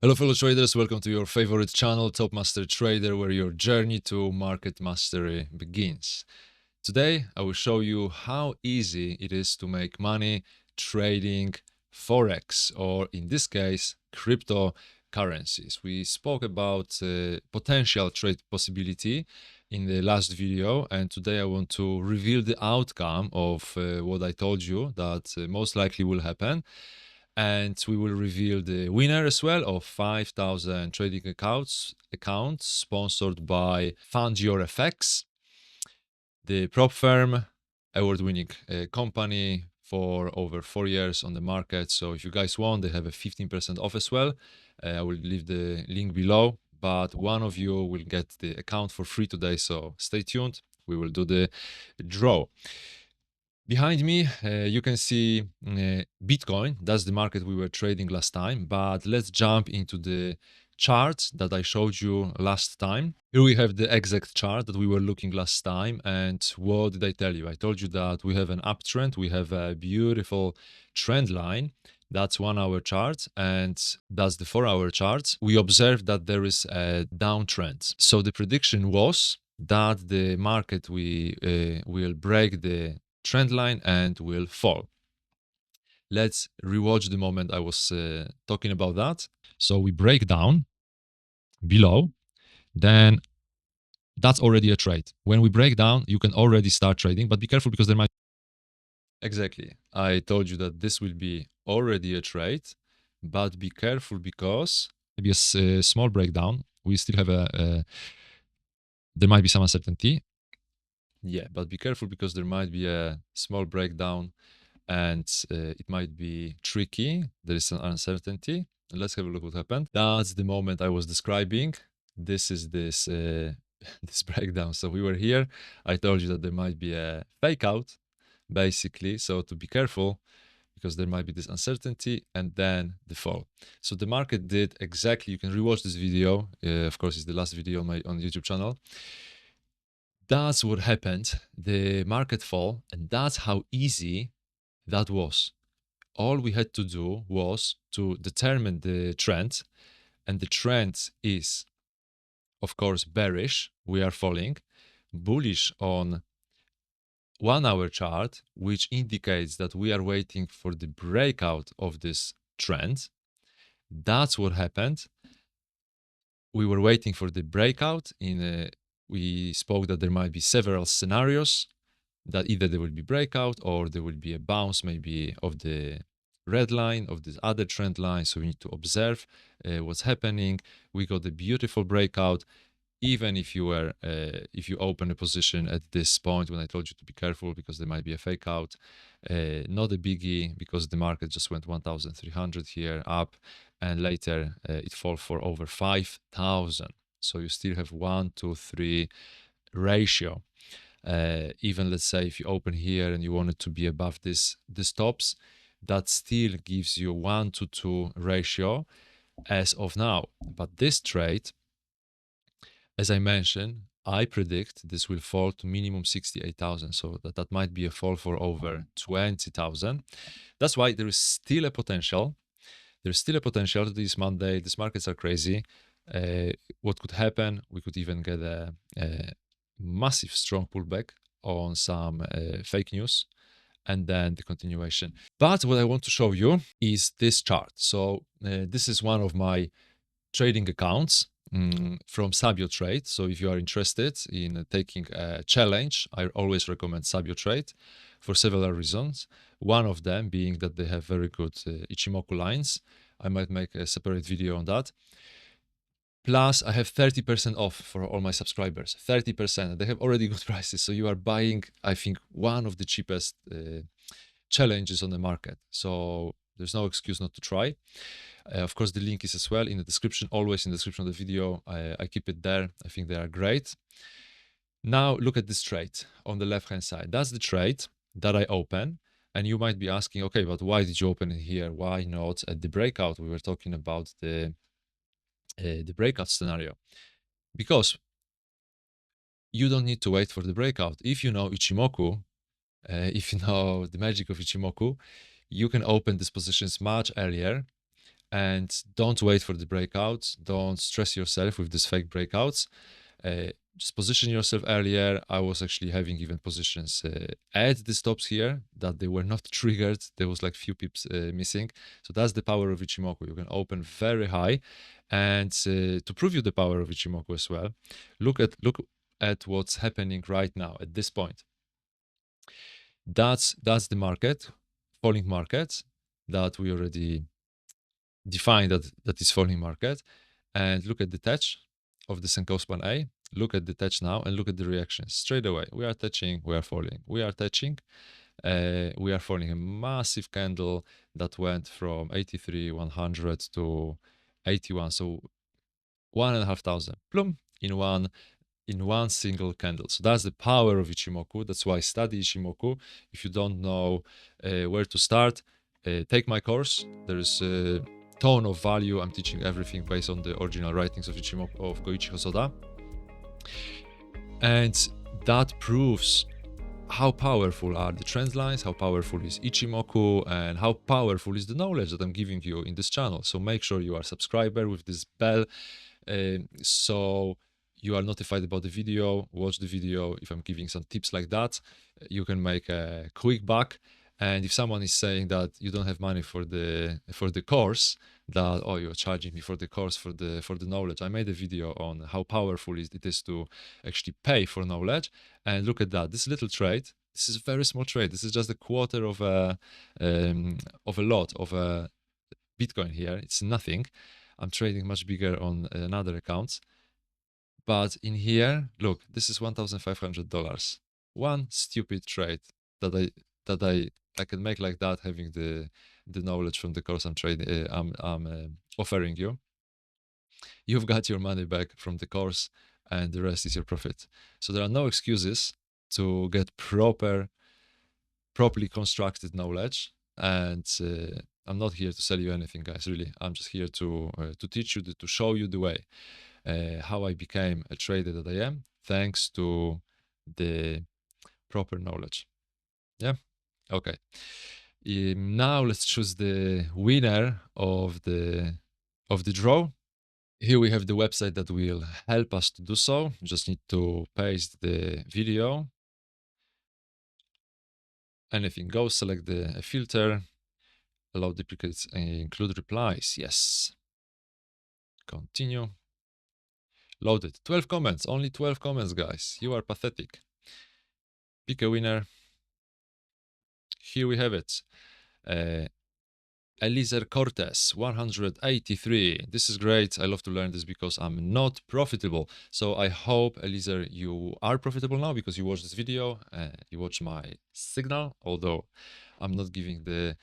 Hello fellow traders, welcome to your favorite channel, Top Master Trader, where your journey to market mastery begins. Today I will show you how easy it is to make money trading Forex, or in this case, cryptocurrencies. We spoke about potential trade possibility in the last video, and today I want to reveal the outcome of what I told you that most likely will happen. And we will reveal the winner as well of 5,000 trading accounts sponsored by Fund Your FX, the prop firm, award-winning company for over 4 years on the market. So if you guys want, they have a 15% off as well. I will leave the link below, but one of you will get the account for free today, so stay tuned. We will do the draw. Behind me, you can see Bitcoin. That's the market we were trading last time. But let's jump into the chart that I showed you last time. Here we have the exact chart that we were looking last time. And what did I tell you? I told you that we have an uptrend. We have a beautiful trend line. That's 1 hour chart, and that's the 4-hour chart. We observed that there is a downtrend. So the prediction was that the market will break the trend line and will fall. Let's rewatch the moment I was talking about that. So we break down below, then that's already a trade. When we break down, you can already start trading, but be careful because there might... Exactly. I told you that this will be already a trade, but be careful because maybe a small breakdown. We still have there might be some uncertainty. Yeah, but be careful because there might be a small breakdown and it might be tricky. There is an uncertainty. Let's have a look what happened. That's the moment I was describing. This is this this breakdown. So we were here. I told you that there might be a fake out, basically. So to be careful because there might be this uncertainty and then the fall. So the market did exactly. You can rewatch this video. Of course, it's the last video on my YouTube channel. That's what happened. The market fall, and that's how easy that was. All we had to do was to determine the trend, and the trend is, of course, bearish. We are falling. Bullish on 1 hour chart, which indicates that we are waiting for the breakout of this trend. That's what happened. We were waiting for the breakout. We spoke that there might be several scenarios, that either there will be breakout or there will be a bounce maybe of the red line of this other trend line. So we need to observe what's happening. We got a beautiful breakout. Even if you open a position at this point when I told you to be careful because there might be a fake out, not a biggie because the market just went 1,300 here up, and later it fall for over 5,000. So you still have 1 to 3 ratio. Even let's say if you open here and you want it to be above this tops, that still gives you 1 to 2 ratio as of now. But this trade, as I mentioned, I predict this will fall to minimum 68,000. So that might be a fall for over 20,000. That's why there is still a potential. There's still a potential. This Monday, these markets are crazy. What could happen? We could even get a massive strong pullback on some fake news and then the continuation. But what I want to show you is this chart. So this is one of my trading accounts from Sabio Trade. So if you are interested in taking a challenge, I always recommend Sabio Trade for several reasons. One of them being that they have very good Ichimoku lines. I might make a separate video on that. Plus, I have 30% off for all my subscribers. 30%. They have already good prices. So you are buying, I think, one of the cheapest challenges on the market. So there's no excuse not to try. Of course, the link is as well in the description, always in the description of the video. I keep it there. I think they are great. Now, look at this trade on the left-hand side. That's the trade that I open. And you might be asking, okay, but why did you open it here? Why not at the breakout? We were talking about the breakout scenario, because you don't need to wait for the breakout. If you know Ichimoku, if you know the magic of Ichimoku, you can open these positions much earlier And don't wait for the breakouts. Don't stress yourself with these fake breakouts. Just position yourself earlier. I was actually having even positions at the stops here that they were not triggered. There was like few pips missing. So that's the power of Ichimoku. You can open very high. And to prove you the power of Ichimoku as well, look at what's happening right now at this point. That's the market, falling market that we already defined that is falling market. And look at the touch of the Senko span A. Look at the touch now and look at the reaction straight away. We are touching, we are falling. We are touching, we are falling. A massive candle that went from 83, 100 to 81. So 1,500 plum in one single candle. So that's the power of Ichimoku. That's why I study Ichimoku. If you don't know where to start, take my course. There's a ton of value. I'm teaching everything based on the original writings of Ichimoku, of Koichi Hosoda. And that proves how powerful are the trend lines, how powerful is Ichimoku, and how powerful is the knowledge that I'm giving you in this channel. So make sure you are a subscriber with this bell, so you are notified about the video. Watch the video. If I'm giving some tips like that, you can make a quick buck. And if someone is saying that you don't have money for the course, that oh, you're charging me for the course for the knowledge, I made a video on how powerful it is to actually pay for knowledge. And look at that, this little trade. This is a very small trade. This is just a quarter of a lot of a Bitcoin here. It's nothing. I'm trading much bigger on another accounts. But in here, look, this is $1,500. One stupid trade that I can make like that, having the knowledge from the course I'm trading, I'm offering you. You've got your money back from the course, and the rest is your profit. So there are no excuses to get properly constructed knowledge. And I'm not here to sell you anything, guys. Really, I'm just here to teach you, to show you the way. How I became a trader that I am, thanks to the proper knowledge. Yeah. Okay. Now let's choose the winner of the draw. Here we have the website that will help us to do so. Just need to paste the video. Anything goes. Select the filter. Allow duplicates and include replies. Yes. Continue. Loaded. 12 comments. Only 12 comments, guys. You are pathetic. Pick a winner. Here we have it. Eliezer Cortez, 183. This is great. I love to learn this because I'm not profitable. So I hope, Eliezer, you are profitable now because you watched this video. You watch my signal, although I'm not giving the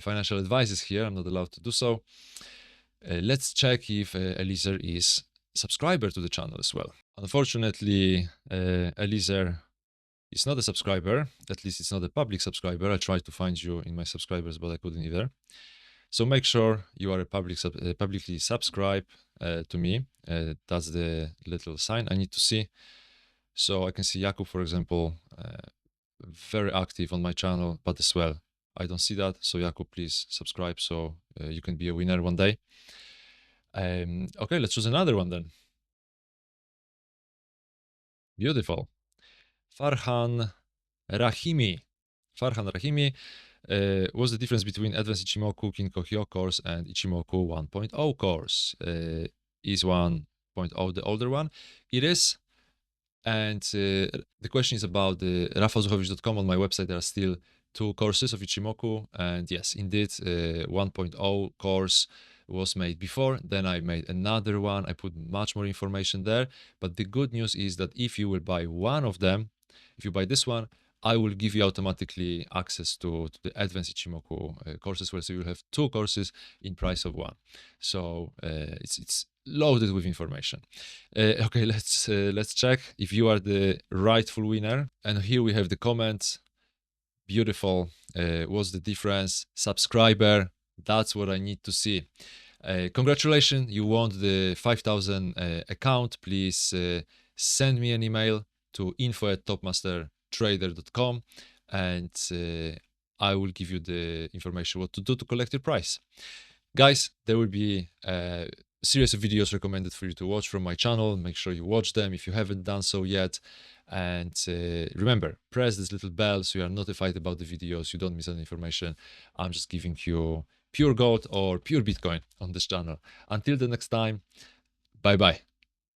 financial advices here. I'm not allowed to do so. Let's check if Eliezer is subscriber to the channel as well. Unfortunately, Eliezer is not a subscriber. At least it's not a public subscriber. I tried to find you in my subscribers, but I couldn't either. So make sure you are a publicly subscribe to me. That's the little sign I need to see. So I can see Jakub, for example, very active on my channel, but as well, I don't see that. So Jakub, please subscribe so you can be a winner one day. Okay, let's choose another one then. Beautiful. Farhan Rahimi. Farhan Rahimi. What's the difference between Advanced Ichimoku Kinko Hyo course and Ichimoku 1.0 course? Is 1.0 the older one? It is. And the question is about the rafałzuchowicz.com. On my website, there are still 2 courses of Ichimoku. And yes, indeed, 1.0 course was made before. Then I made another one. I put much more information there. But the good news is that if you will buy one of them, if you buy this one, I will give you automatically access to the Advanced Ichimoku courses, where so you'll have 2 courses in price of 1. So it's loaded with information. Okay, let's check if you are the rightful winner. And here we have the comments. Beautiful. What's the difference? Subscriber. That's what I need to see. Congratulations, you won the 5,000 account. Please send me an email to info@topmastertrader.com, and I will give you the information what to do to collect your prize. Guys, there will be a series of videos recommended for you to watch from my channel. Make sure you watch them if you haven't done so yet. And remember, press this little bell so you are notified about the videos, you don't miss any information. I'm just giving you pure gold or pure Bitcoin on this channel. Until the next time, bye bye.